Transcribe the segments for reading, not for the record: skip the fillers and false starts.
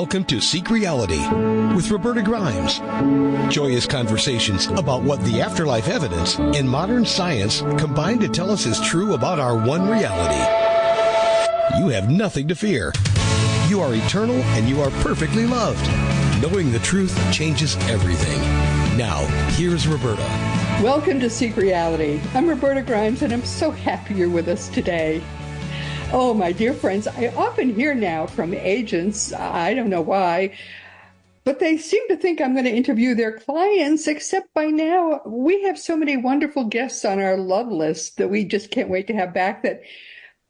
Welcome to Seek Reality with Roberta Grimes. Joyous conversations about what the afterlife evidence and modern science combine to tell us is true about our one reality. You have nothing to fear. You are eternal and you are perfectly loved. Knowing the truth changes everything. Now, here's Roberta. Welcome to Seek Reality. I'm Roberta Grimes, and I'm so happy you're with us today. Oh, my dear friends, I often hear now from agents, I don't know why, but they seem to think I'm going to interview their clients, except by now we have so many wonderful guests on our love list that we just can't wait to have back that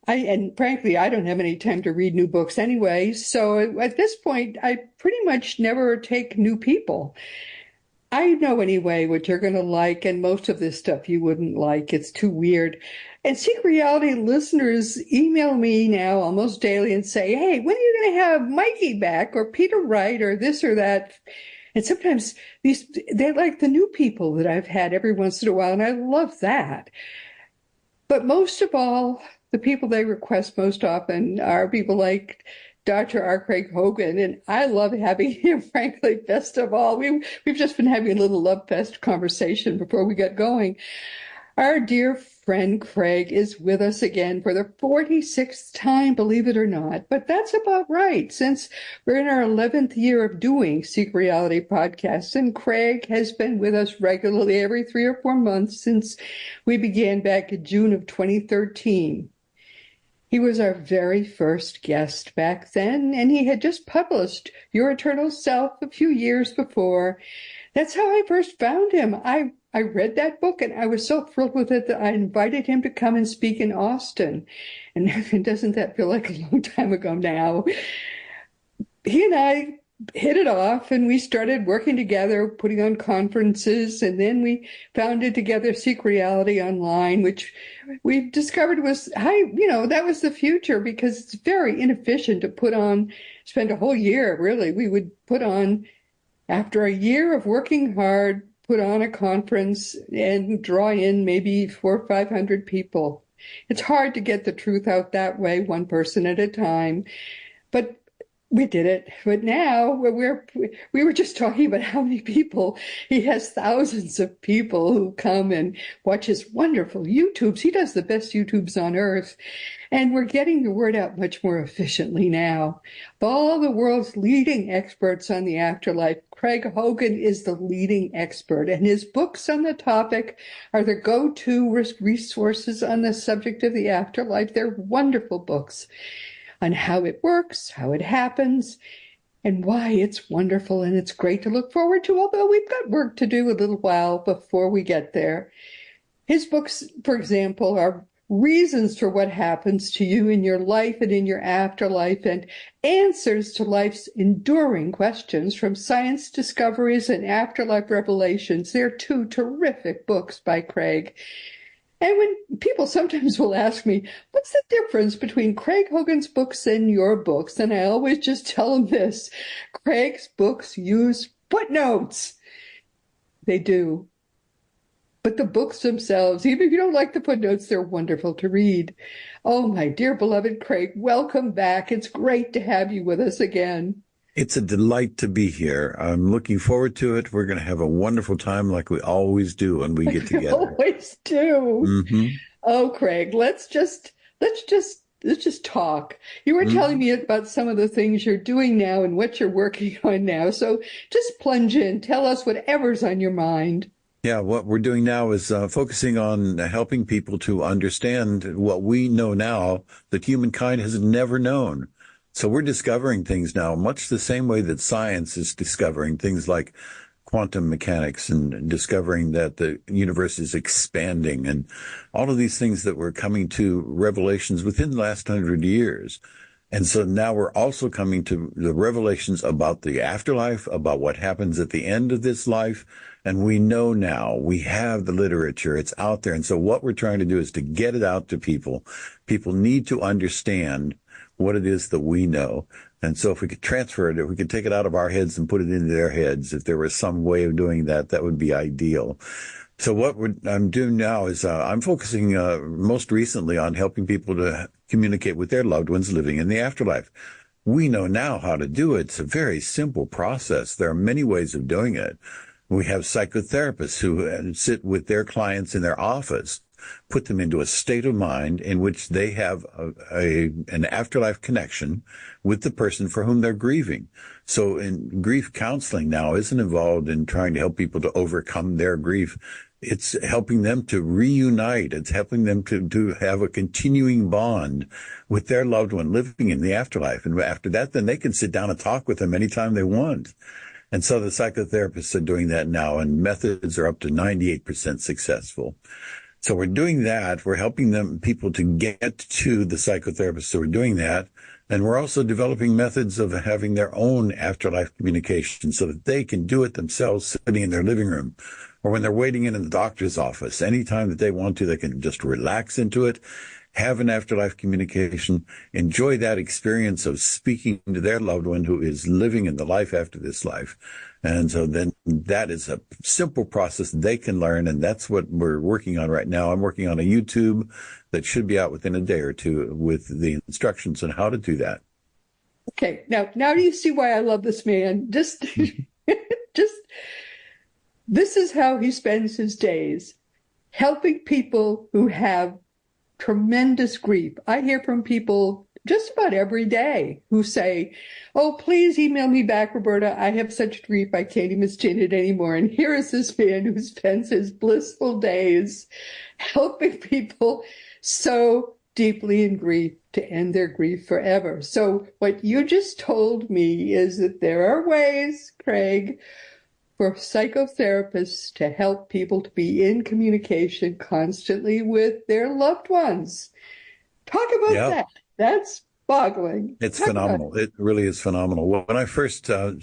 and frankly, I don't have any time to read new books anyway. So at this point, I pretty much never take new people. I know anyway what you're going to like, and most of this stuff you wouldn't like. It's too weird. And Seek Reality listeners email me now almost daily and say, hey, when are you going to have Mikey back or Peter Wright or this or that? And sometimes they're like the new people that I've had every once in a while, and I love that. But most of all, the people they request most often are people like Dr. R. Craig Hogan, and I love having him, frankly, best of all. We've just been having a little love fest conversation before we got going. Our dear friend Craig is with us again for the 46th time, believe it or not. But that's about right, since we're in our 11th year of doing Seek Reality podcasts, and Craig has been with us regularly every 3 or 4 months since we began back in June of 2013. He was our very first guest back then, and he had just published Your Eternal Self a few years before. That's how I first found him. I read that book, and I was so thrilled with it that I invited him to come and speak in Austin. And doesn't that feel like a long time ago now? He and I hit it off, and we started working together, putting on conferences, and then we founded together Seek Reality Online, which we discovered was that was the future, because it's very inefficient to spend a whole year, really. We would put on, after a year of working hard, put on a conference and draw in maybe 400 or 500 people. It's hard to get the truth out that way, one person at a time, but we did it. But now we were just talking about how many people. He has thousands of people who come and watch his wonderful YouTubes. He does the best YouTubes on earth. And we're getting the word out much more efficiently now. Of all the world's leading experts on the afterlife, Craig Hogan is the leading expert, and his books on the topic are the go-to resources on the subject of the afterlife. They're wonderful books on how it works, how it happens, and why it's wonderful and it's great to look forward to, although we've got work to do a little while before we get there. His books, for example, are reasons for what happens to you in your life and in your afterlife, and answers to life's enduring questions, from science discoveries and afterlife revelations. They're two terrific books by Craig. And when people sometimes will ask me, what's the difference between Craig Hogan's books and your books? And I always just tell them this: Craig's books use footnotes. They do. But the books themselves, even if you don't like the footnotes, they're wonderful to read. Oh, my dear beloved Craig, welcome back. It's great to have you with us again. It's a delight to be here. I'm looking forward to it. We're going to have a wonderful time like we always do when we get together. Always do. Mm-hmm. Oh, Craig, let's just talk. You were telling me about some of the things you're doing now and what you're working on now. So just plunge in. Tell us whatever's on your mind. Yeah, what we're doing now is focusing on helping people to understand what we know now that humankind has never known. So we're discovering things now, much the same way that science is discovering things like quantum mechanics and discovering that the universe is expanding, and all of these things that we're coming to revelations within the last 100 years. And so now we're also coming to the revelations about the afterlife, about what happens at the end of this life. And we know now, we have the literature, it's out there. And so what we're trying to do is to get it out to people. People need to understand what it is that we know. And so if we could transfer it, if we could take it out of our heads and put it into their heads, if there was some way of doing that, that would be ideal. So what I'm doing now is I'm focusing most recently on helping people to communicate with their loved ones living in the afterlife. we know now how to do it. It's a very simple process. There are many ways of doing it. We have psychotherapists who sit with their clients in their office, put them into a state of mind in which they have an afterlife connection with the person for whom they're grieving. So in grief counseling now isn't involved in trying to help people to overcome their grief. It's helping them to reunite. It's helping them to have a continuing bond with their loved one living in the afterlife. And after that, then they can sit down and talk with them anytime they want. And so the psychotherapists are doing that now, and methods are up to 98% successful. So we're doing that. We're helping people to get to the psychotherapists who are doing that. And we're also developing methods of having their own afterlife communication so that they can do it themselves sitting in their living room or when they're waiting in the doctor's office. Anytime that they want to, they can just relax into it, have an afterlife communication, enjoy that experience of speaking to their loved one who is living in the life after this life. And so then that is a simple process they can learn. And that's what we're working on right now. I'm working on a YouTube that should be out within a day or two with the instructions on how to do that. Okay. Now do you see why I love this man? Just this is how he spends his days, helping people who have tremendous grief. I hear from people just about every day who say, oh, please email me back, Roberta. I have such grief, I can't even stand it anymore. And here is this man who spends his blissful days helping people so deeply in grief to end their grief forever. So what you just told me is that there are ways, Craig, for psychotherapists to help people to be in communication constantly with their loved ones. Talk about that. That's boggling. It's phenomenal. It really is phenomenal. When I first started,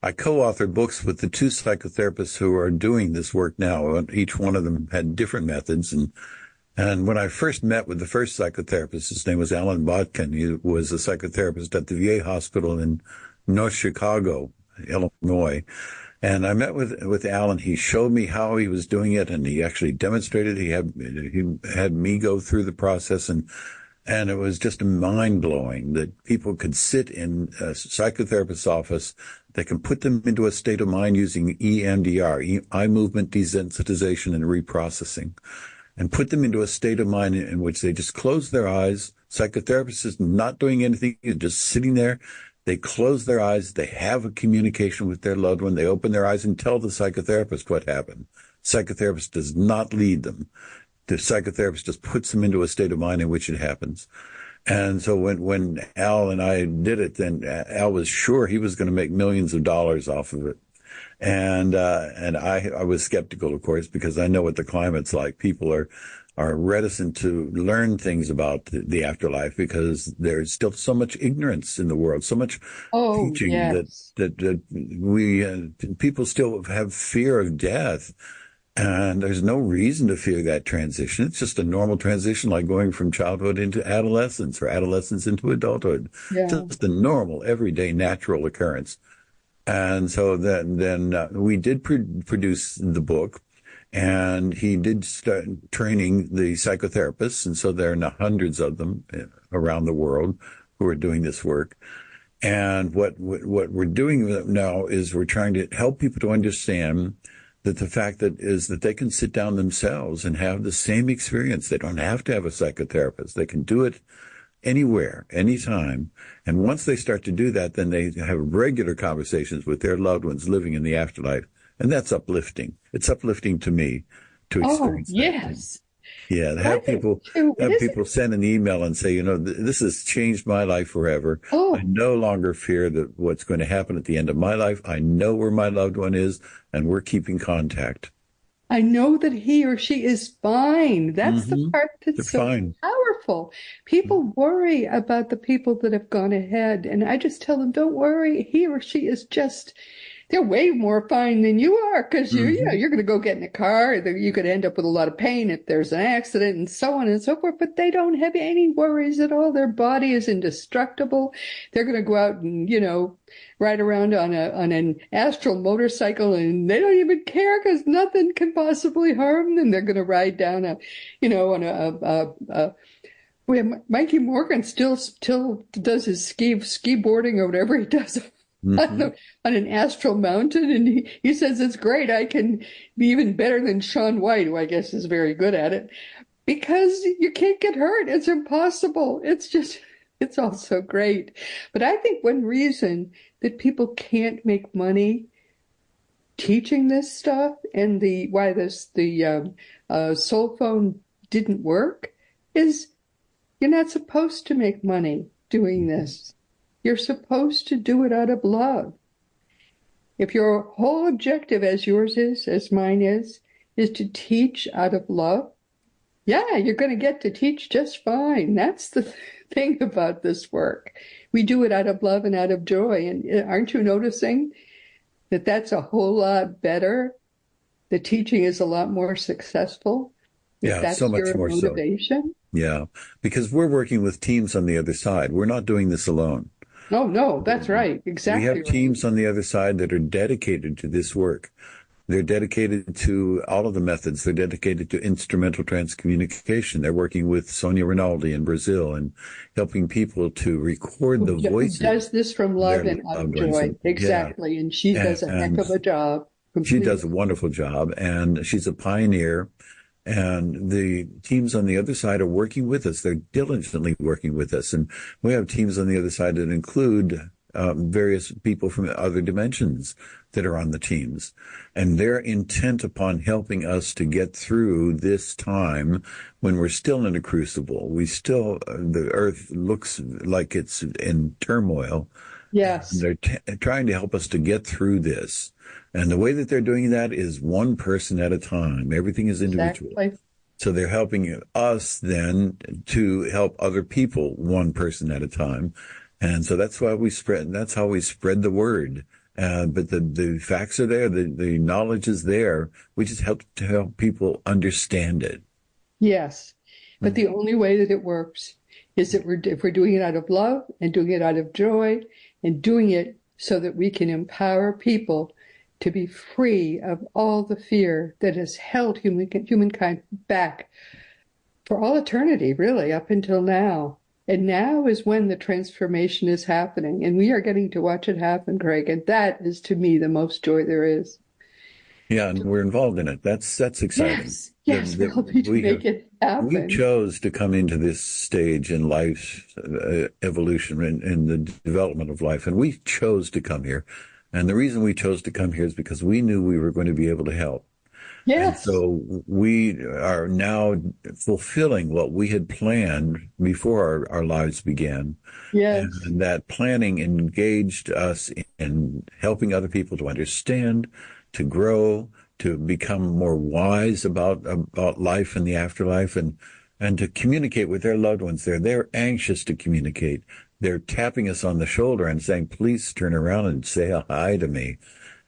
I co-authored books with the two psychotherapists who are doing this work now. Each one of them had different methods. And when I first met with the first psychotherapist, his name was Alan Botkin. He was a psychotherapist at the VA hospital in North Chicago, Illinois. And I met with Alan. He showed me how he was doing it, and he actually demonstrated. He had me go through the process, and it was just mind-blowing that people could sit in a psychotherapist's office. They can put them into a state of mind using EMDR, eye movement desensitization and reprocessing, and put them into a state of mind in which they just close their eyes. Psychotherapist is not doing anything, just sitting there. They close their eyes. They have a communication with their loved one. They open their eyes and tell the psychotherapist what happened. Psychotherapist does not lead them. The psychotherapist just puts them into a state of mind in which it happens. And so when Al and I did it, then Al was sure he was going to make millions of dollars off of it. And I was skeptical, of course, because I know what the climate's like. People are reticent to learn things about the afterlife because there's still so much ignorance in the world, so much teaching that people still have fear of death. And there's no reason to fear that transition. It's just a normal transition, like going from childhood into adolescence or adolescence into adulthood. Yeah. Just a normal, everyday, natural occurrence. And so then we did produce the book. And he did start training the psychotherapists, and so there are hundreds of them around the world who are doing this work. And what we're doing now is we're trying to help people to understand that the fact that they can sit down themselves and have the same experience. They don't have to have a psychotherapist. They can do it anywhere, anytime. And once they start to do that, then they have regular conversations with their loved ones living in the afterlife. And that's uplifting. It's uplifting to me to experience that. Yes. Yeah, to have people send an email and say, this has changed my life forever. I no longer fear that what's going to happen at the end of my life. I know where my loved one is, and we're keeping contact. I know that he or she is fine. That's the part that's so powerful. People worry about the people that have gone ahead, and I just tell them, don't worry. He or she is just... They're way more fine than you are because you're going to go get in a car. You could end up with a lot of pain if there's an accident and so on and so forth. But they don't have any worries at all. Their body is indestructible. They're going to go out and, ride around on an astral motorcycle, and they don't even care because nothing can possibly harm them. They're going to ride down Mikey Morgan still does his ski boarding or whatever he does Mm-hmm. on an astral mountain, and he says it's great. I can be even better than Shaun White, who I guess is very good at it, because you can't get hurt. It's impossible. It's all so great. But I think one reason that people can't make money teaching this stuff and the soul phone didn't work is you're not supposed to make money doing this. You're supposed to do it out of love. If your whole objective, as yours is, as mine is to teach out of love, yeah, you're going to get to teach just fine. That's the thing about this work. We do it out of love and out of joy. And aren't you noticing that that's a whole lot better? The teaching is a lot more successful. Yeah, That's so much your more so. motivation. Yeah, because we're working with teams on the other side. We're not doing this alone. Oh, no, that's right. We Exactly have right. teams on the other side that are dedicated to this work. They're dedicated to all of the methods. They're dedicated to instrumental transcommunication. They're working with Sonia Rinaldi in Brazil and helping people to record the Who voices. does this from love their and out of loved ones. joy. Yeah. Exactly. And she does a heck And of a job. she Completely. does a wonderful job, and she's a pioneer. And the teams on the other side are working with us. They're diligently working with us. And we have teams on the other side that include various people from other dimensions that are on the teams. And they're intent upon helping us to get through this time when we're still in a crucible. The earth looks like it's in turmoil. Yes. They're trying to help us to get through this. And the way that they're doing that is one person at a time. Everything is individual. Exactly. So they're helping us then to help other people one person at a time. And so that's how we spread the word. But the facts are there. The knowledge is there. We just help people understand it. Yes. But the only way that it works is that if we're doing it out of love and doing it out of joy and doing it so that we can empower people to be free of all the fear that has held humankind back for all eternity, really, up until now. And now is when the transformation is happening, and we are getting to watch it happen, Craig. And that is, to me, the most joy there is. Yeah, and we're involved in it. That's exciting. Yes, we're helping to make it happen. We chose to come into this stage in life's evolution, in the development of life, and we chose to come here. And the reason we chose to come here is because we knew we were going to be able to help. Yes. And so we are now fulfilling what we had planned before our lives began. Yes. And that planning engaged us in helping other people to understand, to grow, to become more wise about life and the afterlife, and to communicate with their loved ones. They're anxious to communicate. They're tapping us on the shoulder and saying, please turn around and say hi to me.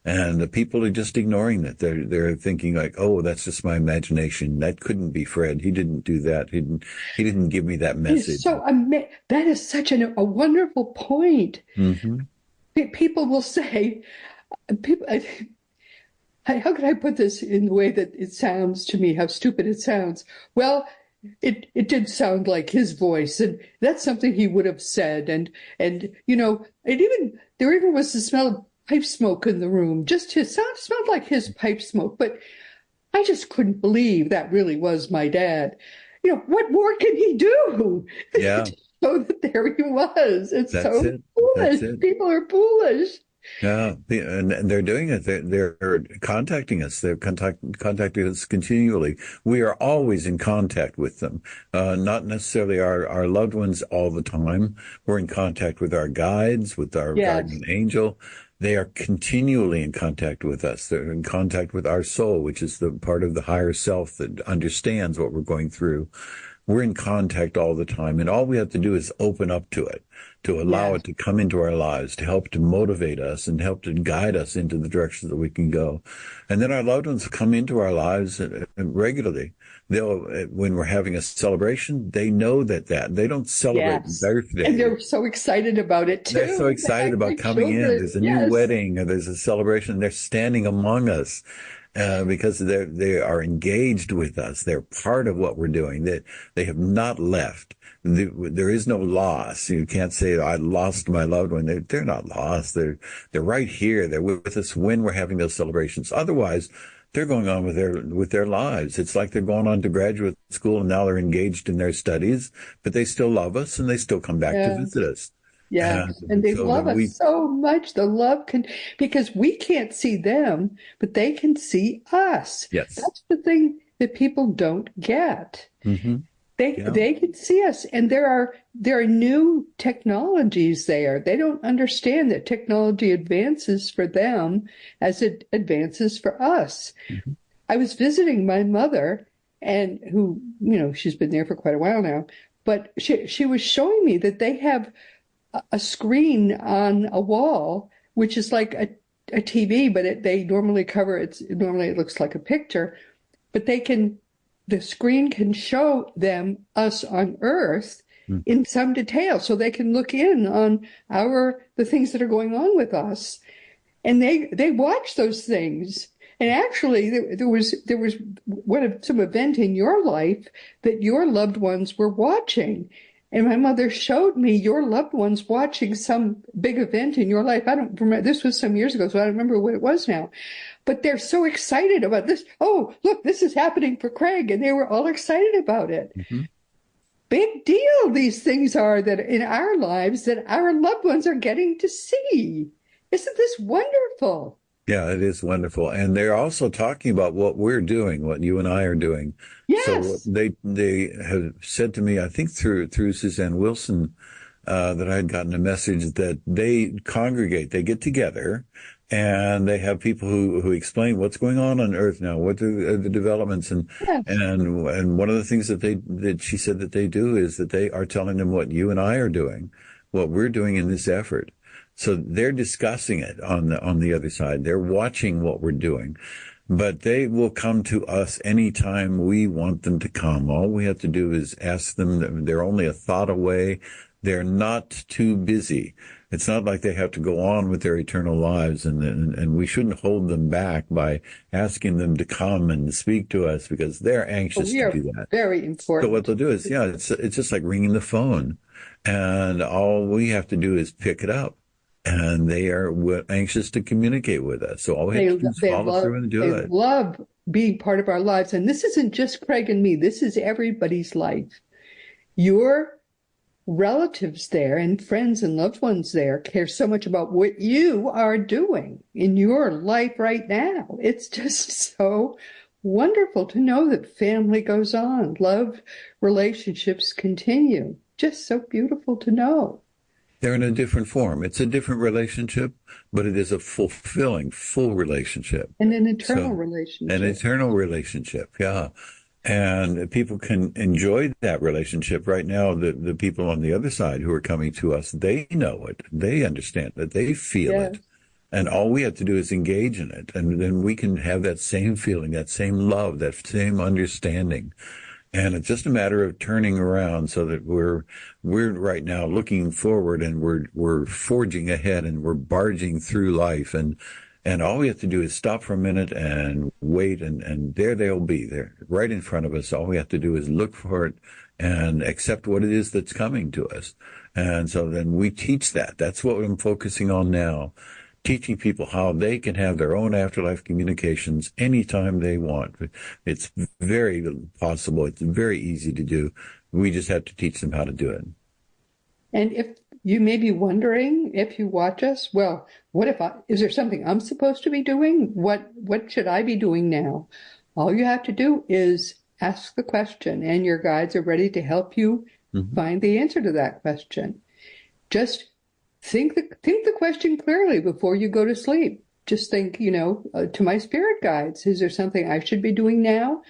And the people are just ignoring that. They're thinking like, oh, that's just my imagination. That couldn't be Fred. He didn't do that. He didn't give me that message. That is such a wonderful point. Mm-hmm. People will say, how could I put this in the way that it sounds to me, how stupid it sounds? Well, it did sound like his voice, and that's something he would have said. And there even was the smell of pipe smoke in the room. Just his sound smelled like his pipe smoke, but I just couldn't believe that really was my dad. What more can he do? Yeah. So that there he was. It's That's so it. foolish. That's it. People are foolish. Yeah, and they're doing it. They're contacting us. They're contacting us continually. We are always in contact with them. Not necessarily our loved ones all the time. We're in contact with our guides, with our guardian angel. They are continually in contact with us. They're in contact with our soul, which is the part of the higher self that understands what we're going through. We're in contact all the time, and all we have to do is open up to it, to allow it to come into our lives, to help to motivate us and help to guide us into the direction that we can go. And then our loved ones come into our lives regularly. When we're having a celebration, they know that they don't celebrate birthday. And they're so excited about it too. They're so excited about coming in. There's a new wedding, or there's a celebration. They're standing among us. Because they are engaged with us. They're part of what we're doing. They have not left. there is no loss. You can't say, I lost my loved one. They're not lost. They're right here. They're with us when we're having those celebrations. Otherwise, they're going on with their lives. It's like they're going on to graduate school and now they're engaged in their studies, but they still love us and they still come back to visit us. Yeah, and they love us so much. The love because we can't see them, but they can see us. Yes. That's the thing that people don't get. Mm-hmm. They can see us, and there are new technologies there. They don't understand that technology advances for them as it advances for us. Mm-hmm. I was visiting my mother, and who, she's been there for quite a while now, but she was showing me that they have a screen on a wall, which is like a TV, but they normally cover it. Normally it looks like a picture, but the screen can show them us on Earth in some detail, so they can look in on the things that are going on with us, and they watch those things. And actually, there was some event in your life that your loved ones were watching. And my mother showed me your loved ones watching some big event in your life. I don't remember. This was some years ago, so I don't remember what it was now. But they're so excited about this. Oh, look, this is happening for Craig. And they were all excited about it. Mm-hmm. Big deal these things are that in our lives that our loved ones are getting to see. Isn't this wonderful? Yeah, it is wonderful. And they're also talking about what we're doing, what you and I are doing. Yes. So they have said to me, I think through Suzanne Wilson, that I had gotten a message that they congregate, they get together, and they have people who explain what's going on Earth now, what are the developments, and one of the things that she said that they do is that they are telling them what you and I are doing, what we're doing in this effort. So they're discussing it on the other side. They're watching what we're doing, but they will come to us anytime we want them to come. All we have to do is ask them. They're only a thought away. They're not too busy. It's not like they have to go on with their eternal lives, and we shouldn't hold them back by asking them to come and speak to us because they're anxious to do that. Very important. So what they'll do is, it's just like ringing the phone, and all we have to do is pick it up. And they are anxious to communicate with us. So all we have to do is follow through and do it. They love being part of our lives. And this isn't just Craig and me. This is everybody's life. Your relatives there and friends and loved ones there care so much about what you are doing in your life right now. It's just so wonderful to know that family goes on. Love relationships continue. Just so beautiful to know. They're in a different form. It's a different relationship, but it is a fulfilling, full relationship. And an eternal relationship. An eternal relationship, yeah. And people can enjoy that relationship right now. The people on the other side who are coming to us, they know it. They understand it. They feel it. And all we have to do is engage in it. And then we can have that same feeling, that same love, that same understanding. And it's just a matter of turning around so that we're right now looking forward and we're forging ahead and we're barging through life. And all we have to do is stop for a minute and wait. And there they'll be there right in front of us. All we have to do is look for it and accept what it is that's coming to us. And so then we teach that. That's what I'm focusing on now. Teaching people how they can have their own afterlife communications anytime they want. It's very possible. It's very easy to do. We just have to teach them how to do it. And if you may be wondering, if you watch us, well, is there something I'm supposed to be doing? What should I be doing now? All you have to do is ask the question, and your guides are ready to help you find the answer to that question. Just think the question clearly before you go to sleep. Just think, to my spirit guides, is there something I should be doing now?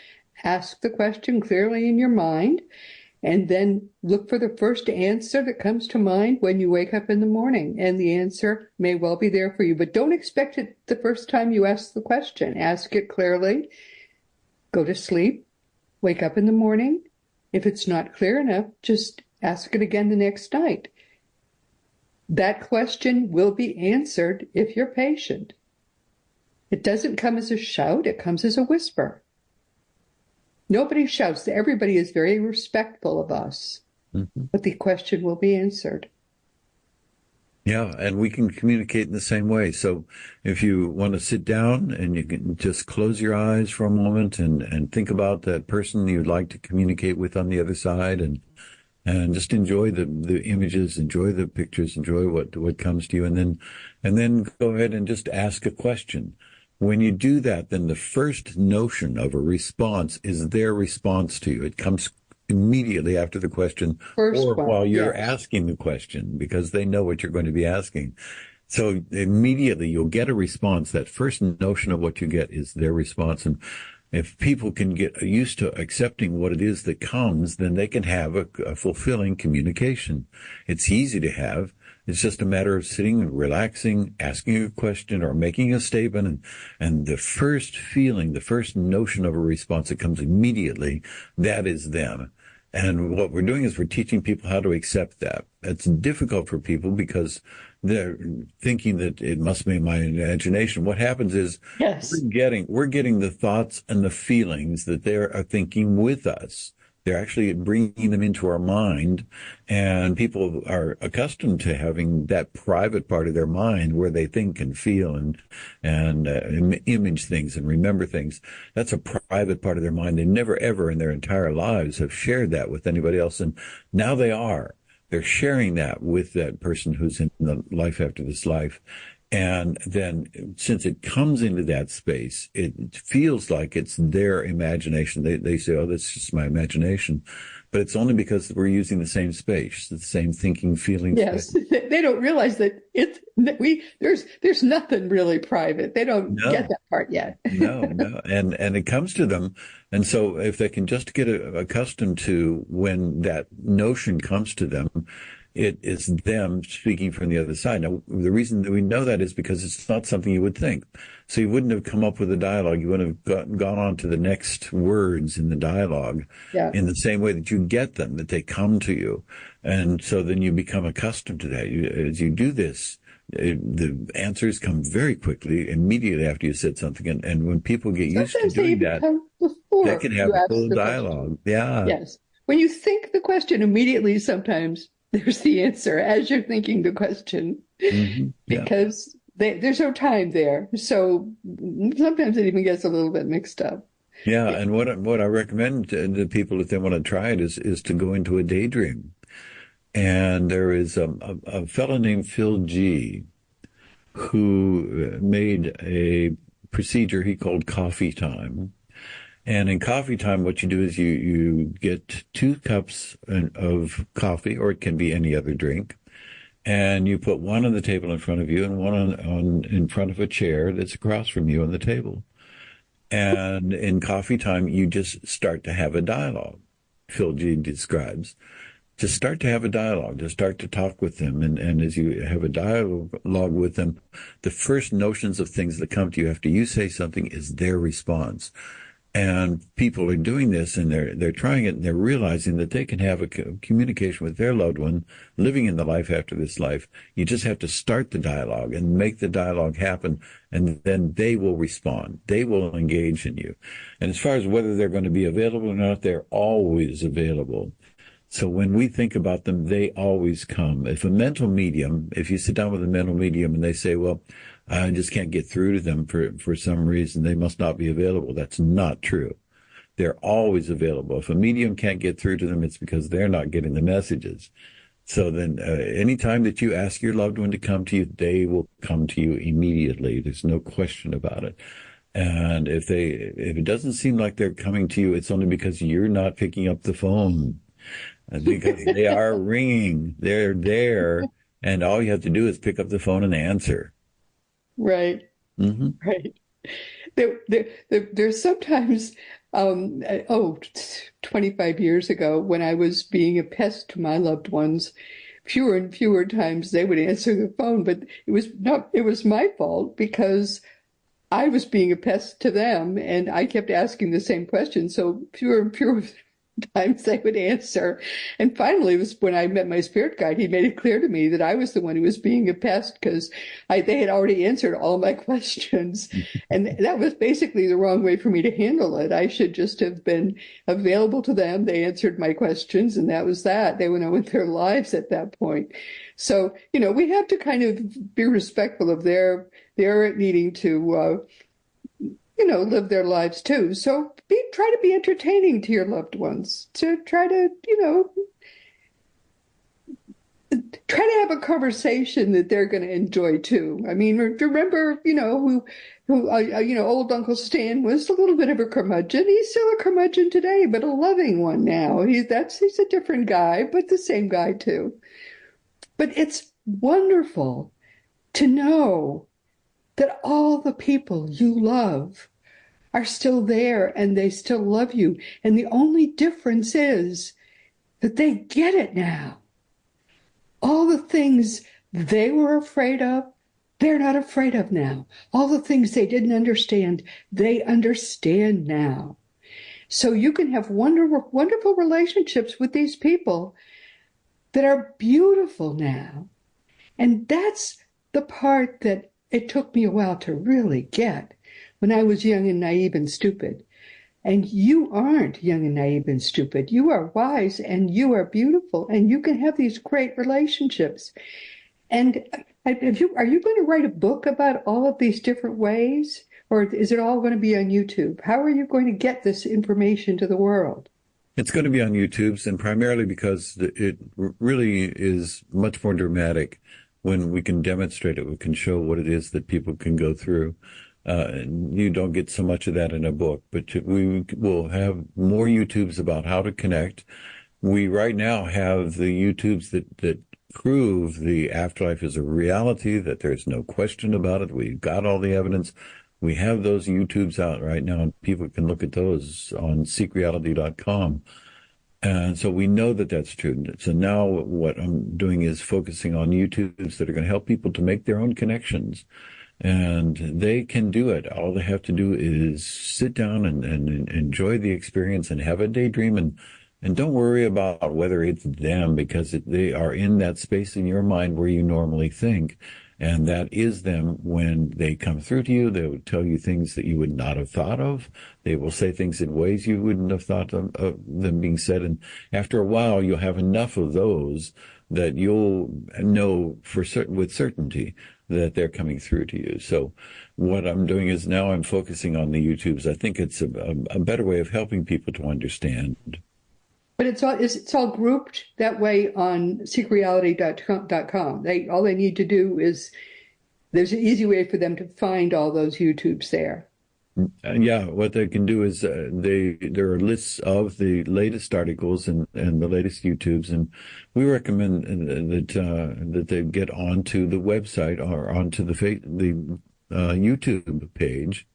Ask the question clearly in your mind, and then look for the first answer that comes to mind when you wake up in the morning. And the answer may well be there for you, but don't expect it the first time you ask the question. Ask it clearly, go to sleep, wake up in the morning. If it's not clear enough, just ask it again the next night. That question will be answered if you're patient. It doesn't come as a shout, it comes as a whisper. Nobody shouts. Everybody is very respectful of us. Mhm. but the question will be answered. Yeah, and we can communicate in the same way. So if you want to sit down and you can just close your eyes for a moment and think about that person you'd like to communicate with on the other side and just enjoy the images, enjoy the pictures, enjoy what comes to you, and then go ahead and just ask a question. When you do that, then the first notion of a response is their response to you. It comes immediately after the question First or one, while you're yes. asking the question because they know what you're going to be asking. So immediately you'll get a response. That first notion of what you get is their response. And if people can get used to accepting what it is that comes, then they can have a fulfilling communication. It's easy to have. It's just a matter of sitting and relaxing, asking a question or making a statement. And the first feeling, the first notion of a response that comes immediately, that is them. And what we're doing is we're teaching people how to accept that. It's difficult for people because they're thinking that it must be my imagination. What happens is Yes. we're getting the thoughts and the feelings that they are thinking with us. They're actually bringing them into our mind, and people are accustomed to having that private part of their mind where they think and feel and image things and remember things. That's a private part of their mind. They never ever in their entire lives have shared that with anybody else, and now they are. They're sharing that with that person who's in the life after this life. And then since it comes into that space, it feels like it's their imagination. They say, oh, that's just my imagination. But it's only because we're using the same space, the same thinking, feeling Yes. space. They don't realize that there's nothing really private. They don't get No, that part yet. no. And it comes to them. And so if they can just get accustomed to when that notion comes to them, it is them speaking from the other side. Now, the reason that we know that is because it's not something you would think. So you wouldn't have come up with a dialogue. You wouldn't have gone on to the next words in the dialogue Yeah. in the same way that you get them, that they come to you. And so then you become accustomed to that. As you do this, the answers come very quickly, immediately after you said something. And when people get used to Sometimes they doing even that, come they before can have you a ask full the question. dialogue. Yeah. Yes. When you think the question immediately, sometimes there's the answer as you're thinking the question Yeah. because there's no time there. So sometimes it even gets a little bit mixed up. Yeah, Yeah. and what I recommend to people if they want to try it is to go into a daydream. And there is a fellow named Phil G. who made a procedure he called coffee time. And in coffee time, what you do is you get 2 cups of coffee, or it can be any other drink, and you put one on the table in front of you and one on in front of a chair that's across from you on the table. And in coffee time, you just start to have a dialogue. Phil G describes to start to have a dialogue, to start to talk with them. And as you have a dialogue with them, the first notions of things that come to you after you say something is their response. And people are doing this and they're trying it and they're realizing that they can have a communication with their loved one living in the life after this life. You just have to start the dialogue and make the dialogue happen. And then they will respond. They will engage in you. And as far as whether they're going to be available or not, they're always available. So when we think about them, they always come. If you sit down with a mental medium and they say, well, I just can't get through to them for some reason, they must not be available. That's not true. They're always available. If a medium can't get through to them, it's because they're not getting the messages. So then anytime that you ask your loved one to come to you, they will come to you immediately. There's no question about it. And if it doesn't seem like they're coming to you, it's only because you're not picking up the phone. Because they are ringing. They're there. And all you have to do is pick up the phone and answer. Right. Mm-hmm. Right. There's sometimes, 25 years ago, when I was being a pest to my loved ones, fewer and fewer times they would answer the phone, but it was my fault because I was being a pest to them and I kept asking the same question. So fewer and fewer times they would answer. And finally, it was when I met my spirit guide, he made it clear to me that I was the one who was being a pest because they had already answered all my questions. And that was basically the wrong way for me to handle it. I should just have been available to them. They answered my questions, and that was that. They went on with their lives at that point. So, we have to kind of be respectful of their needing to live their lives too. So try to be entertaining to your loved ones, to try to, try to have a conversation that they're going to enjoy too. I mean, remember, old Uncle Stan was a little bit of a curmudgeon. He's still a curmudgeon today, but a loving one now. He's a different guy, but the same guy too. But it's wonderful to know that all the people you love are still there and they still love you. And the only difference is that they get it now. All the things they were afraid of, they're not afraid of now. All the things they didn't understand, they understand now. So you can have wonderful, wonderful relationships with these people that are beautiful now. And that's the part that it took me a while to really get when I was young and naive and stupid. And you aren't young and naive and stupid. You are wise and you are beautiful and you can have these great relationships. And are you going to write a book about all of these different ways? Or is it all going to be on YouTube? How are you going to get this information to the world? It's going to be on YouTube, and primarily because it really is much more dramatic when we can demonstrate it. We can show what it is that people can go through. You don't get so much of that in a book, but we will have more YouTubes about how to connect. We right now have the YouTubes that prove the afterlife is a reality, that there's no question about it. We've got all the evidence. We have those YouTubes out right now, and people can look at those on seekreality.com. And so we know that that's true. So now what I'm doing is focusing on YouTubes that are going to help people to make their own connections. And they can do it. All they have to do is sit down and enjoy the experience and have a daydream, and don't worry about whether it's them, because they are in that space in your mind where you normally think. And that is them when they come through to you. They will tell you things that you would not have thought of. They will say things in ways you wouldn't have thought of them being said. And after a while, you'll have enough of those that you'll know with certainty that they're coming through to you. So what I'm doing is now I'm focusing on the YouTubes. I think it's a better way of helping people to understand. But it's all grouped that way on seekreality.com. All they need to do is, there's an easy way for them to find all those YouTubes there. Yeah, what they can do is there are lists of the latest articles and the latest YouTubes, and we recommend that they get onto the website or onto the YouTube page,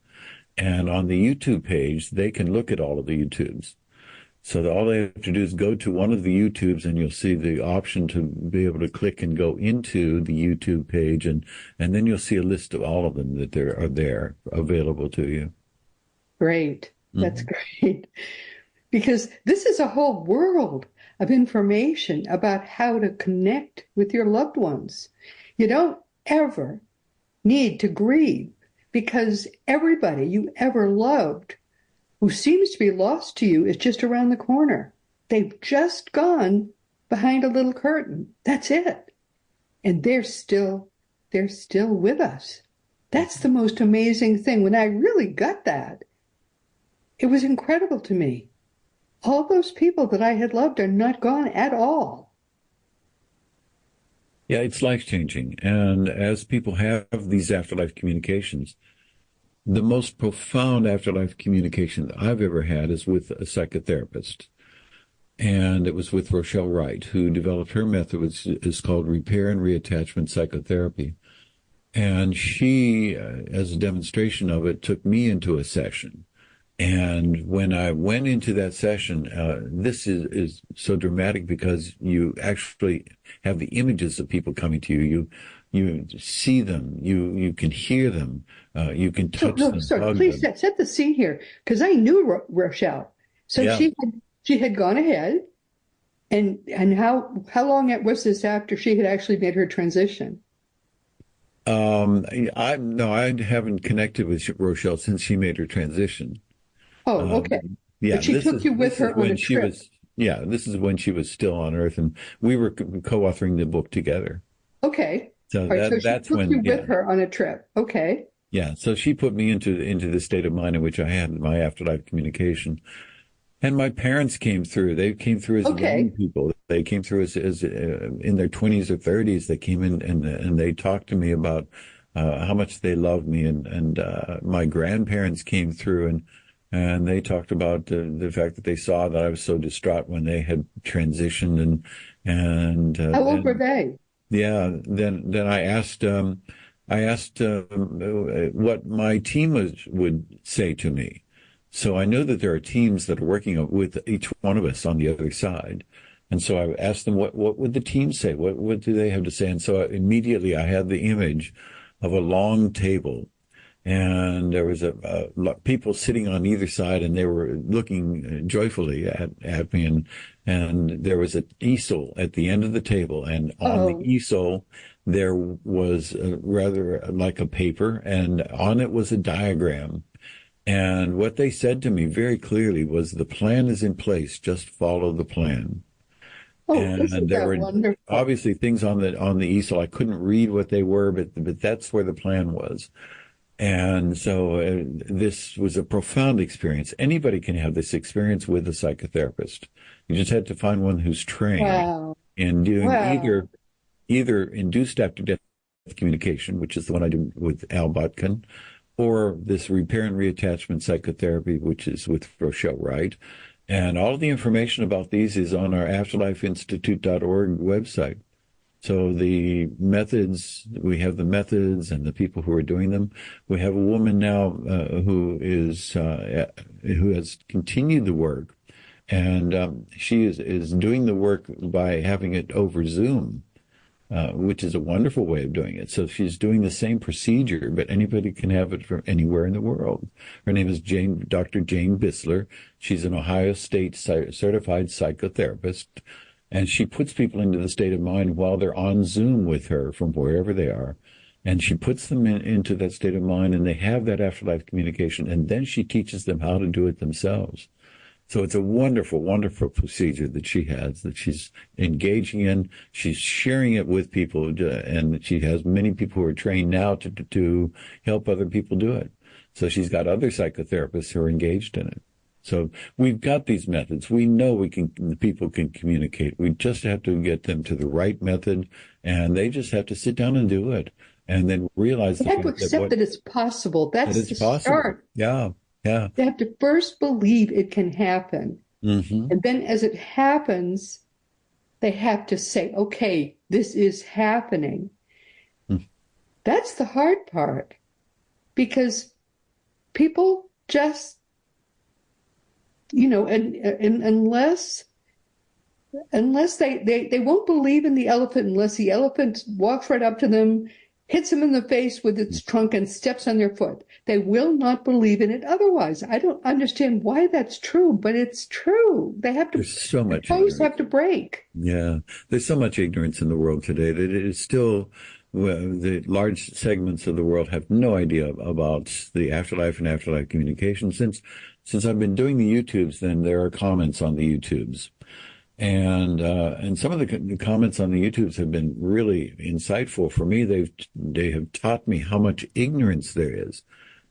and on the YouTube page they can look at all of the YouTubes. So all they have to do is go to one of the YouTubes, and you'll see the option to be able to click and go into the YouTube page, and then you'll see a list of all of them that are there available to you. Great. That's great. Because this is a whole world of information about how to connect with your loved ones. You don't ever need to grieve, because everybody you ever loved who seems to be lost to you is just around the corner. They've just gone behind a little curtain. That's it. And they're still with us. That's the most amazing thing. When I really got that, it was incredible to me. All those people that I had loved are not gone at all. Yeah, it's life-changing. And as people have these afterlife communications, the most profound afterlife communication that I've ever had is with a psychotherapist. And it was with Rochelle Wright, who developed her method, which is called repair and reattachment psychotherapy. And she, as a demonstration of it, took me into a session. And when I went into that session, this is so dramatic because you actually have the images of people coming to you. You see them. You can hear them. You can touch them. Sorry, please set the scene here, because I knew Rochelle. So yeah. She had gone ahead, and how long was this after she had actually made her transition? I haven't connected with Rochelle since she made her transition. Oh, Um, okay. yeah, But she took you with this is her on when a she trip. was, yeah, this is when she was still on Earth, and we were co-authoring the book together. Okay. So All right. So she that's took you when, with yeah, her on a trip. Okay. yeah. So she put me into the state of mind in which I had my afterlife communication. And my parents came through. They came through as young Okay. people. They came through as in their 20s or 30s. They came in and they talked to me about how much they loved me. And my grandparents came through and they talked about the fact that they saw that I was so distraught when they had transitioned and How old were then they? yeah, then I asked what my team would say to me. So I know that there are teams that are working with each one of us on the other side. And so I asked them, what would the team say? What do they have to say? And so immediately I had the image of a long table and there was people sitting on either side, and they were looking joyfully at me, and there was an easel at the end of the table, and on the Oh, easel there was rather like a paper, and on it was a diagram. And what they said to me very clearly was, the plan is in place, just follow the plan. oh, And isn't there that were wonderful? obviously things on the easel. I couldn't read what they were, but that's where the plan was. And so this was a profound experience. Anybody can have this experience with a psychotherapist. You just had to find one who's trained Wow. in doing Wow. either induced after death communication, which is the one I do with Al Botkin, or this repair and reattachment psychotherapy, which is with Rochelle Wright. And all the information about these is on our afterlifeinstitute.org website. So the methods, we have the methods and the people who are doing them. We have a woman now who has continued the work, and she is doing the work by having it over Zoom, which is a wonderful way of doing it. So she's doing the same procedure, but anybody can have it from anywhere in the world. Her name is Dr. Jane Bisler. She's an Ohio State certified psychotherapist. And she puts people into the state of mind while they're on Zoom with her from wherever they are. And she puts them into that state of mind, and they have that afterlife communication. And then she teaches them how to do it themselves. So it's a wonderful, wonderful procedure that she has, that she's engaging in. She's sharing it with people, and she has many people who are trained now to help other people do it. So she's got other psychotherapists who are engaged in it. So we've got these methods. We know the people can communicate. We just have to get them to the right method, and they just have to sit down and do it, and then realize They the have to fact accept that it's possible. that That's it's the possible. start. Yeah, yeah. They have to first believe it can happen. Hmm. And then as it happens, they have to say, okay, this is happening. That's the hard part because people just, and unless they won't believe in the elephant unless the elephant walks right up to them, hits them in the face with its trunk and steps on their foot. They will not believe in it otherwise. I don't understand why that's true, but it's true. There's so The much toes ignorance. have to break. Yeah, there's so much ignorance in the world today that it is still, well, the large segments of the world have no idea about the afterlife and afterlife communication. Since I've been doing the YouTubes, then there are comments on the YouTubes, and some of the comments on the YouTubes have been really insightful for me. They have taught me how much ignorance there is.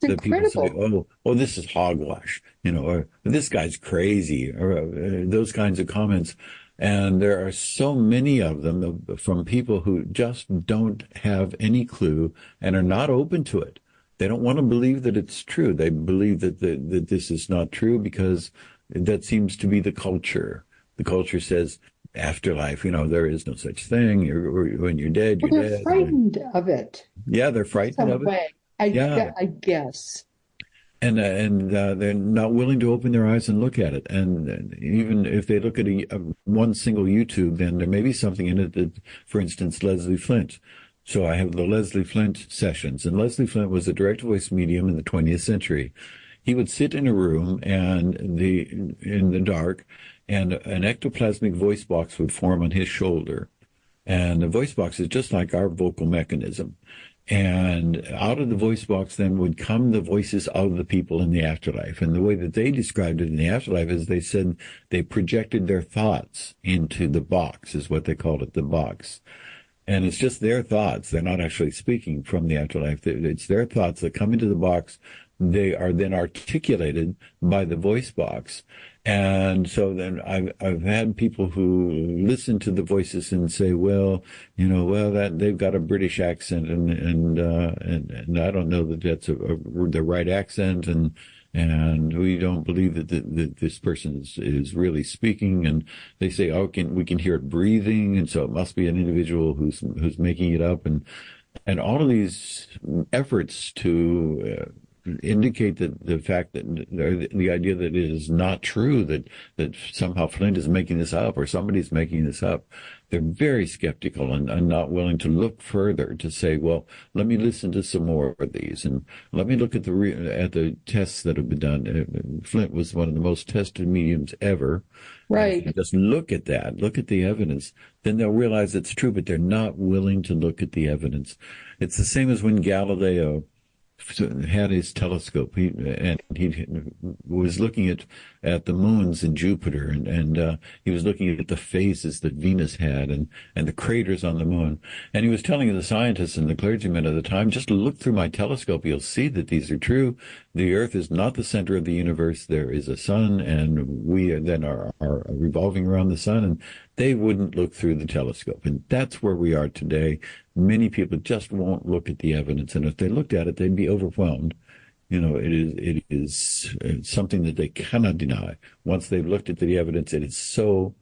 It's That people say, incredible. oh, this is hogwash, or this guy's crazy, or those kinds of comments. And there are so many of them from people who just don't have any clue and are not open to it. They don't want to believe that it's true. They believe that this is not true because that seems to be the culture. The culture says afterlife, there is no such thing. When you're dead, Well, you're they're dead. frightened of it Yeah, they're in frightened some of it. way. Yeah. I guess. And they're not willing to open their eyes and look at it. And even if they look at one single YouTube, then there may be something in it that, for instance, Leslie Flint. So I have the Leslie Flint sessions, and Leslie Flint was a direct voice medium in the 20th century. He would sit in a room in the dark, and an ectoplasmic voice box would form on his shoulder. And the voice box is just like our vocal mechanism. And out of the voice box then would come the voices of the people in the afterlife. And the way that they described it in the afterlife is they said they projected their thoughts into the box, is what they called it, the box. And it's just their thoughts. They're not actually speaking from the afterlife. It's their thoughts that come into the box. They are then articulated by the voice box. And so then I've had people who listen to the voices and say, well, that they've got a British accent and I don't know that that's the right accent, and we don't believe that this person is really speaking. And they say, we can hear it breathing, and so it must be an individual who's making it up, and all of these efforts to indicate that the fact that the idea that it is not true, that somehow Flint is making this up or somebody's making this up, they're very skeptical and not willing to look further to say, well, let me listen to some more of these and let me look at the tests that have been done. Flint was one of the most tested mediums ever. Right. Just look at that, look at the evidence, then they'll realize it's true, but they're not willing to look at the evidence. It's the same as when Galileo had his telescope. He was looking at the moons in Jupiter, and he was looking at the phases that Venus had and the craters on the moon. And he was telling the scientists and the clergymen at the time, just look through my telescope, you'll see that these are true. The Earth is not the center of the universe. There is a sun, and we then are revolving around the sun. And they wouldn't look through the telescope. And that's where we are today. Many people just won't look at the evidence. And if they looked at it, they'd be overwhelmed. It is something that they cannot deny. Once they've looked at the evidence, it is so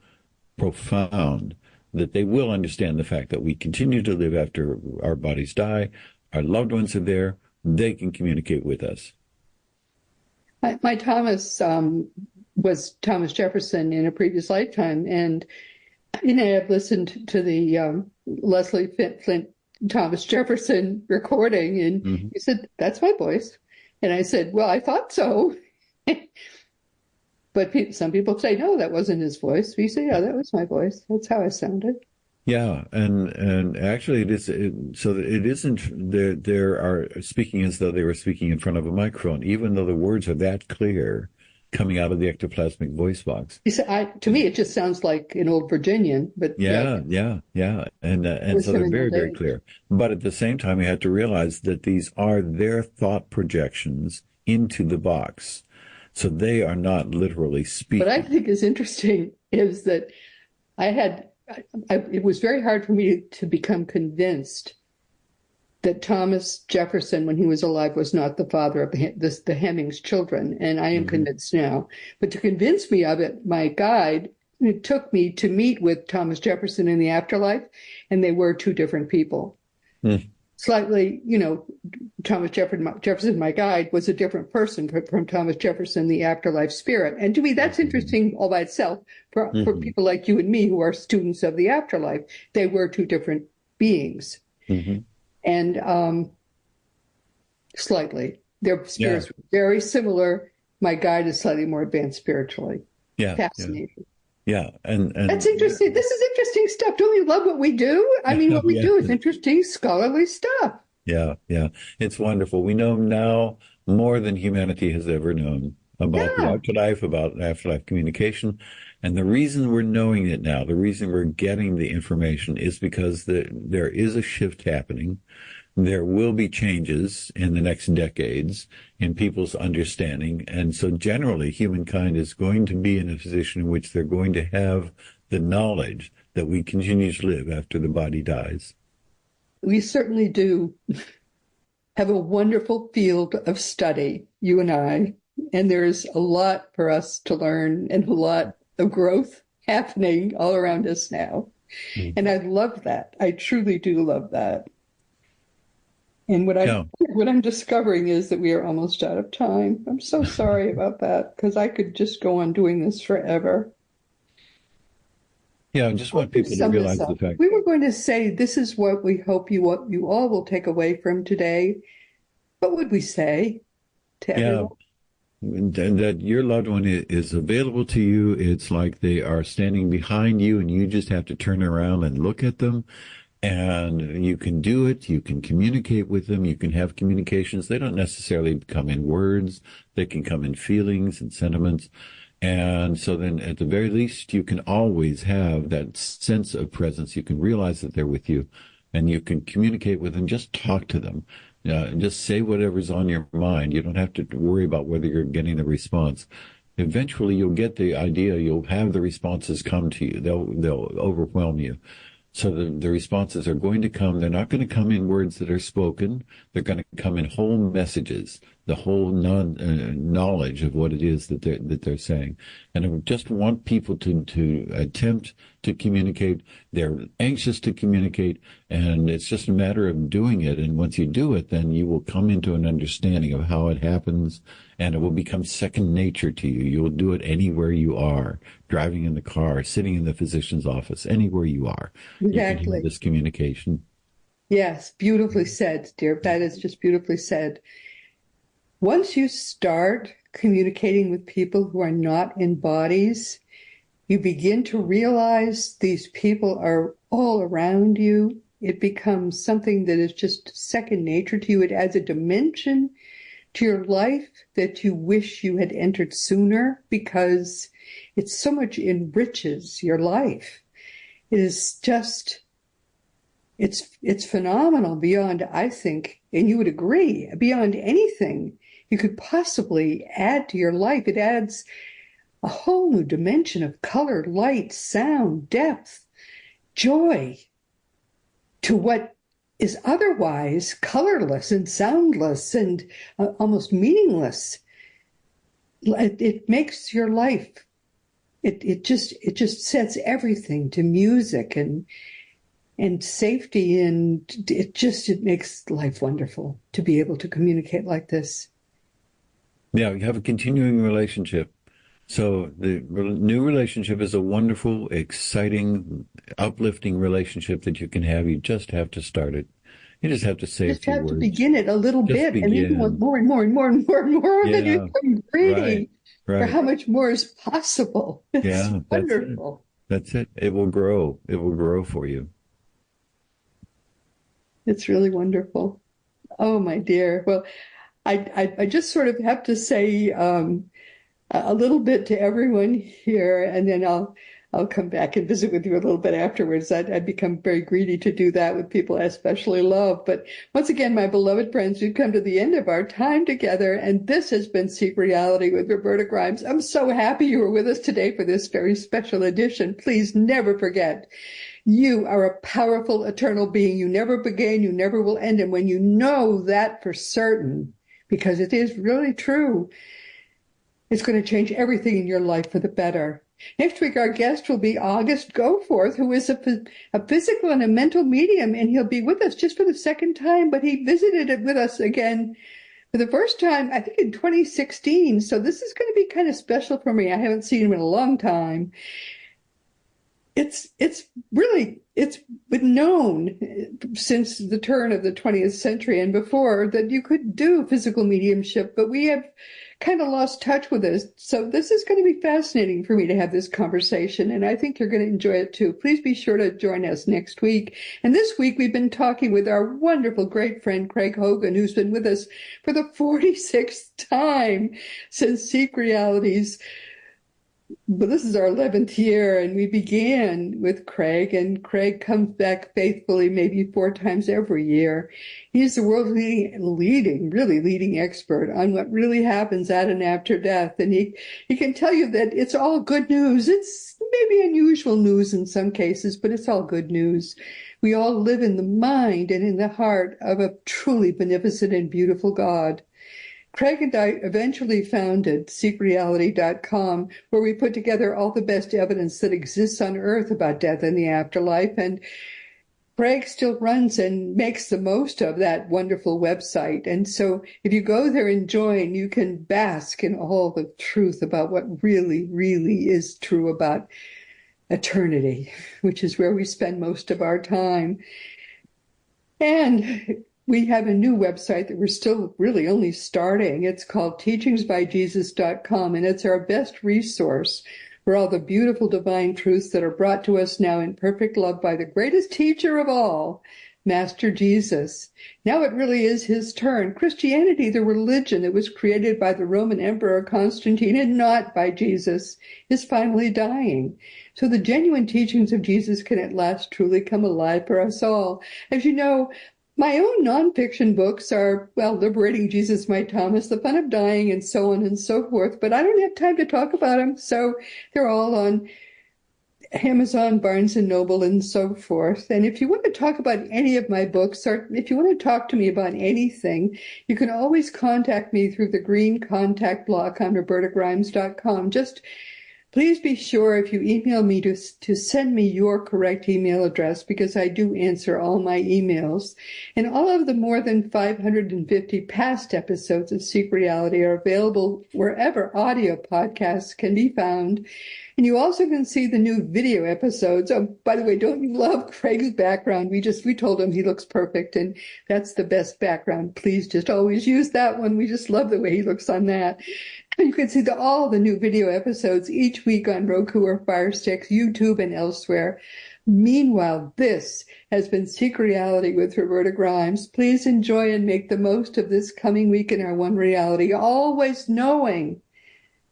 profound that they will understand the fact that we continue to live after our bodies die. Our loved ones are there. They can communicate with us. My Thomas was Thomas Jefferson in a previous lifetime. And I've listened to the Leslie Flint Thomas Jefferson recording, and he said, that's my voice. And I said, well, I thought so. But some people say, no, that wasn't his voice. We say, yeah, that was my voice. That's how I sounded. Yeah, and actually it is so that it isn't. They are speaking as though they were speaking in front of a microphone, even though the words are that clear coming out of the ectoplasmic voice box. You said, to me, it just sounds like an old Virginian. But yeah, and so they're very, very clear. But at the same time, we have to realize that these are their thought projections into the box, so they are not literally speaking. What I think is interesting is that it was very hard for me to become convinced that Thomas Jefferson, when he was alive, was not the father of the Hemmings children, and I am convinced now. But to convince me of it, my guide, it took me to meet with Thomas Jefferson in the afterlife, and they were two different people. Slightly, Thomas Jefferson, my guide, was a different person from Thomas Jefferson, the afterlife spirit. And to me, that's interesting all by itself for people like you and me who are students of the afterlife. They were two different beings. And slightly, their spirits were very similar. My guide is slightly more advanced spiritually. Fascinating. Yeah, and that's interesting. This is interesting stuff. Don't you love what we do? I mean, what we do is interesting, scholarly stuff. Yeah. It's wonderful. We know now more than humanity has ever known about the afterlife, about afterlife communication. And the reason we're knowing it now, the reason we're getting the information is because there is a shift happening. There will be changes in the next decades in people's understanding. And so generally, humankind is going to be in a position in which they're going to have the knowledge that we continue to live after the body dies. We certainly do have a wonderful field of study, you and I, and there's a lot for us to learn and a lot of growth happening all around us now. And I love that. I truly do love that. And what I'm discovering is that we are almost out of time. I'm so sorry about that, because I could just go on doing this forever. Yeah, I just want people to realize the fact. We were going to say, this is what we hope you all will take away from today. What would we say to everyone? that your loved one is available to you. It's like they are standing behind you and you just have to turn around and look at them. And you can do it. You can communicate with them. You can have communications. They don't necessarily come in words. They can come in feelings and sentiments. And so then at the very least, you can always have that sense of presence. You can realize that they're with you and you can communicate with them. Just talk to them. Just say whatever's on your mind. You don't have to worry about whether you're getting the response. Eventually, you'll get the idea. You'll have the responses come to you. They'll overwhelm you. So the responses are going to come. They're not going to come in words that are spoken. They're going to come in whole messages, the whole knowledge of what it is that they're saying. And I just want people to attempt to communicate. They're anxious to communicate, and it's just a matter of doing it. And once you do it, then you will come into an understanding of how it happens, and it will become second nature to you. You will do it anywhere you are, driving in the car, sitting in the physician's office, anywhere you are. Exactly. You can have this communication. Yes, beautifully said, dear. That is just beautifully said. Once you start communicating with people who are not in bodies, you begin to realize these people are all around you. It becomes something that is just second nature to you. It adds a dimension to your life that you wish you had entered sooner, because it so much enriches your life. It is just, it's phenomenal beyond, I think, and you would agree, beyond anything you could possibly add to your life. It adds a whole new dimension of color, light, sound, depth, joy to what is otherwise colorless and soundless and almost meaningless. It makes your life, it just sets everything to music and safety, and it makes life wonderful to be able to communicate like this. Yeah, you have a continuing relationship. So the new relationship is a wonderful, exciting, uplifting relationship that you can have. You just have to start it. You just have to say a few words. Just have to begin it a little bit, and then you want more and more and more and more and more. Yeah, then you become greedy for how much more is possible. It's wonderful. That's it. It will grow. It will grow for you. It's really wonderful. Oh, my dear. Well, I just sort of have to say a little bit to everyone here, and then I'll come back and visit with you a little bit afterwards. I'd become very greedy to do that with people I especially love. But once again, my beloved friends, we've come to the end of our time together, and this has been Seek Reality with Roberta Grimes. I'm so happy you were with us today for this very special edition. Please never forget, you are a powerful, eternal being. You never began, you never will end. And when you know that for certain, because it is really true, it's going to change everything in your life for the better. Next week, our guest will be August Goforth, who is a physical and a mental medium, and he'll be with us just for the second time, but he visited it with us again for the first time, I think, in 2016. So this is going to be kind of special for me. I haven't seen him in a long time. It's been known since the turn of the 20th century and before that you could do physical mediumship, but we have kind of lost touch with it. So this is going to be fascinating for me to have this conversation, and I think you're going to enjoy it too. Please be sure to join us next week. And this week we've been talking with our wonderful great friend Craig Hogan, who's been with us for the 46th time since Seek Realities. But this is our 11th year, and we began with Craig, and Craig comes back faithfully maybe 4 times every year. He's the world's really leading expert on what really happens at and after death. And he can tell you that it's all good news. It's maybe unusual news in some cases, but it's all good news. We all live in the mind and in the heart of a truly beneficent and beautiful God. Craig and I eventually founded SeekReality.com, where we put together all the best evidence that exists on Earth about death and the afterlife. And Craig still runs and makes the most of that wonderful website. And so if you go there and join, you can bask in all the truth about what really, really is true about eternity, which is where we spend most of our time. And we have a new website that we're still really only starting. It's called teachingsbyjesus.com, and it's our best resource for all the beautiful divine truths that are brought to us now in perfect love by the greatest teacher of all, Master Jesus. Now it really is his turn. Christianity, the religion that was created by the Roman Emperor Constantine and not by Jesus, is finally dying. So the genuine teachings of Jesus can at last truly come alive for us all. As you know, my own nonfiction books are, well, Liberating Jesus, My Thomas, The Fun of Dying, and so on and so forth, but I don't have time to talk about them, so they're all on Amazon, Barnes & Noble, and so forth. And if you want to talk about any of my books, or if you want to talk to me about anything, you can always contact me through the green contact block on robertagrimes.com. Just please be sure if you email me to send me your correct email address, because I do answer all my emails. And all of the more than 550 past episodes of Seek Reality are available wherever audio podcasts can be found. And you also can see the new video episodes. Oh, by the way, don't you love Craig's background? We told him he looks perfect, and that's the best background. Please just always use that one. We just love the way he looks on that. You can see all the new video episodes each week on Roku or Fire Sticks, YouTube, and elsewhere. Meanwhile, this has been Seek Reality with Roberta Grimes. Please enjoy and make the most of this coming week in our one reality, always knowing,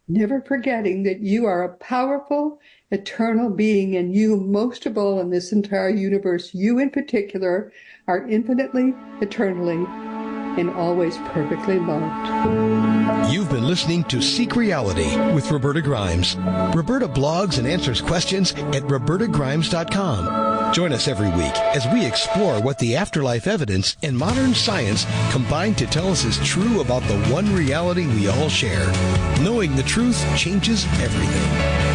never forgetting that you are a powerful, eternal being, and you, most of all in this entire universe, you in particular, are infinitely, eternally, and always perfectly loved. You've been listening to Seek Reality with Roberta Grimes. Roberta blogs and answers questions at robertagrimes.com. Join us every week as we explore what the afterlife evidence and modern science combine to tell us is true about the one reality we all share. Knowing the truth changes everything.